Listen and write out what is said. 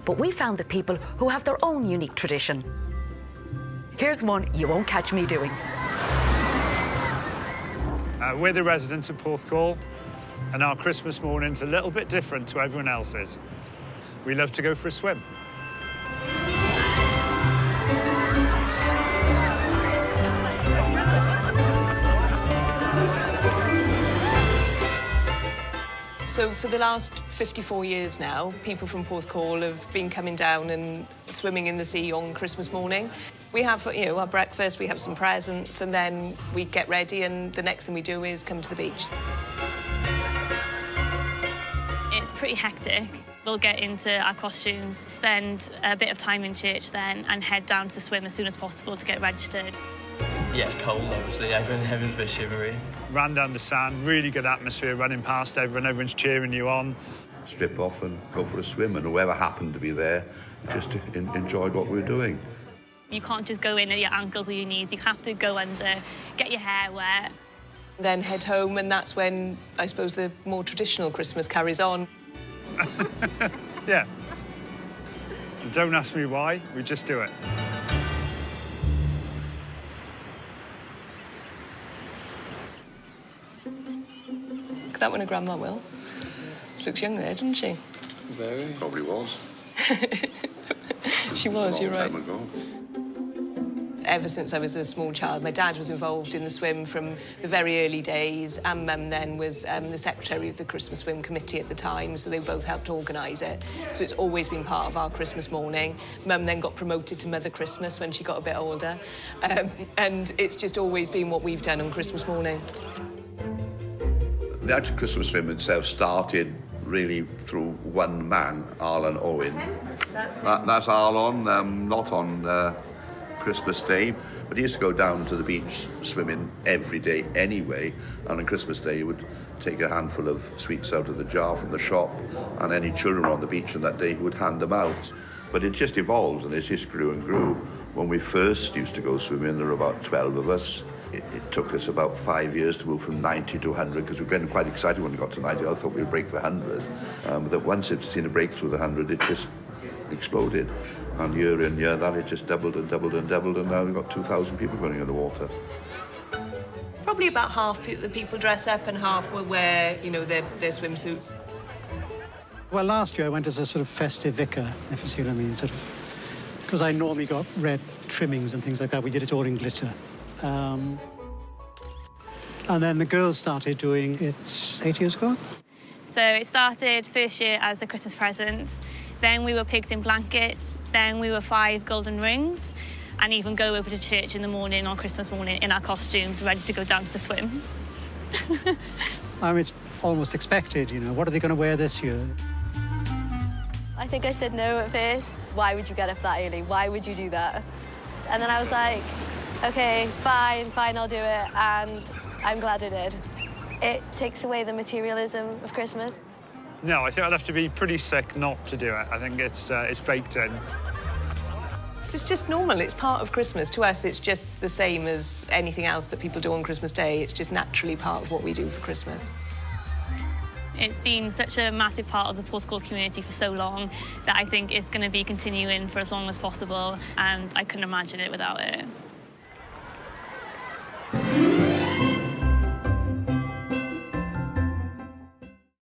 but we found the people who have their own unique tradition. Here's one you won't catch me doing. We're the residents of Porthcawl, and our Christmas morning's a little bit different to everyone else's. We love to go for a swim. So for the last 54 years now, people from Porthcawl have been coming down and swimming in the sea on Christmas morning. We have, our breakfast, we have some presents, and then we get ready, and the next thing we do is come to the beach. It's pretty hectic. We'll get into our costumes, spend a bit of time in church then, and head down to the swim as soon as possible to get registered. Yeah, it's cold, obviously. Everyone's a bit shivery. Ran down the sand, really good atmosphere, running past everyone's cheering you on. Strip off and go for a swim, and whoever happened to be there just enjoyed what we were doing. You can't just go in at your ankles or your knees. You have to go under, get your hair wet. Then head home, and that's when, I suppose, the more traditional Christmas carries on. Yeah. And don't ask me why, we just do it. Look at that one, a grandma, Will. She looks young there, doesn't she? Very. Probably was. She was, you're right. Long time ago. Ever since I was a small child, my dad was involved in the swim from the very early days, and Mum then was the secretary of the Christmas Swim Committee at the time, so they both helped organise it. So it's always been part of our Christmas morning. Mum then got promoted to Mother Christmas when she got a bit older, and it's just always been what we've done on Christmas morning. The actual Christmas swim itself started really through one man, Arlen Owen. That's Arlen, not on Christmas Day, but he used to go down to the beach swimming every day anyway, and on Christmas Day he would take a handful of sweets out of the jar from the shop, and any children on the beach on that day he would hand them out. But it just evolved, and it just grew and grew. When we first used to go swimming, there were about 12 of us. It took us about 5 years to move from 90 to 100, because we were getting quite excited when we got to 90. I thought we'd break the 100. But that once it's seen a breakthrough the 100, it just exploded. And year in, year that, it just doubled and doubled and doubled, and now we've got 2,000 people going in the water. Probably about half the people dress up and half will wear, their swimsuits. Well, last year I went as a sort of festive vicar, if you see what I mean, because I normally got red trimmings and things like that. We did it all in glitter. And then the girls started doing it 8 years ago. So it started first year as the Christmas presents, then we were pigs in blankets, then we were 5 golden rings, and even go over to church in the morning on Christmas morning in our costumes, ready to go down to the swim. I mean, it's almost expected, What are they going to wear this year? I think I said no at first. Why would you get up that early? Why would you do that? And then I was like, OK, fine, I'll do it, and I'm glad I did. It takes away the materialism of Christmas. No, I think I'd have to be pretty sick not to do it. I think it's baked in. It's just normal. It's part of Christmas. To us, it's just the same as anything else that people do on Christmas Day. It's just naturally part of what we do for Christmas. It's been such a massive part of the Porthcawl community for so long that I think it's going to be continuing for as long as possible, and I couldn't imagine it without it.